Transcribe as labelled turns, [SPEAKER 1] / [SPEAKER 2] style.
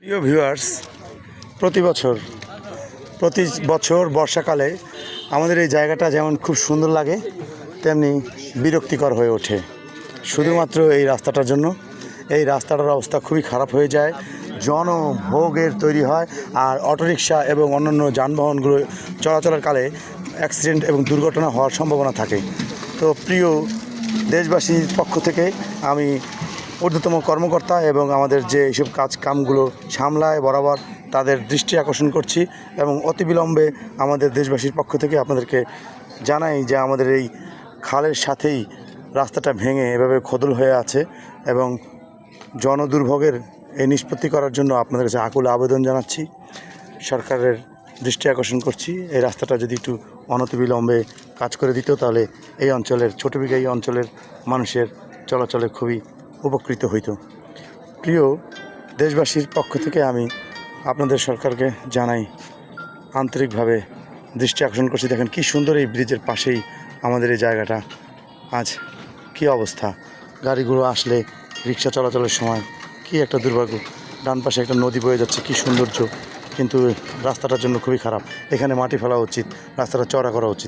[SPEAKER 1] প্রিয় ভিউয়ার্স, প্রতি বছর বর্ষাকালে আমাদের এই জায়গাটা যেমন খুব সুন্দর লাগে, তেমনি বিরক্তিকর হয়ে ওঠে শুধুমাত্র এই রাস্তাটার জন্য। এই রাস্তাটার অবস্থা খুবই খারাপ হয়ে যায়, জনভোগের তৈরি হয়, আর অটোরিকশা এবং অন্যান্য যানবাহনগুলো চলাচলের কালে অ্যাক্সিডেন্ট এবং দুর্ঘটনা হওয়ার সম্ভাবনা থাকে। তো প্রিয় দেশবাসীর পক্ষ থেকে আমি ঊর্ধ্বতম কর্মকর্তা এবং আমাদের যে এইসব কামগুলো সামলায় বরাবর তাদের দৃষ্টি আকর্ষণ করছি, এবং অতিবিলম্বে আমাদের দেশবাসীর পক্ষ থেকে আপনাদেরকে জানাই যে আমাদের এই খালের সাথেই রাস্তাটা ভেঙে এভাবে খোদল হয়ে আছে, এবং জনদুর্ভোগের এই নিষ্পত্তি করার জন্য আপনাদের কাছে আকুল আবেদন জানাচ্ছি। সরকারের দৃষ্টি আকর্ষণ করছি, এই রাস্তাটা যদি একটু অনতিবিলম্বে কাজ করে দিত, তাহলে এই অঞ্চলের ছোটবিঘা এই অঞ্চলের মানুষের চলাচলে খুবই উপকৃত হইত। প্রিয় দেশবাসীর পক্ষ থেকে আমি আপনাদের সরকারকে জানাই, আন্তরিকভাবে দৃষ্টি আকর্ষণ করছি। দেখেন কি সুন্দর, এই ব্রিজের পাশেই আমাদের এই জায়গাটা। আজ কি অবস্থা, গাড়িগুলো আসলে রিক্সা চলাচলের সময় কি একটা দুর্ভাগ্য। ডান পাশে একটা নদী বয়ে যাচ্ছে, কি সৌন্দর্য, কিন্তু রাস্তাটার জন্য খুবই খারাপ। এখানে মাটি ফেলা উচিত, রাস্তাটা চওড়া করা উচিত।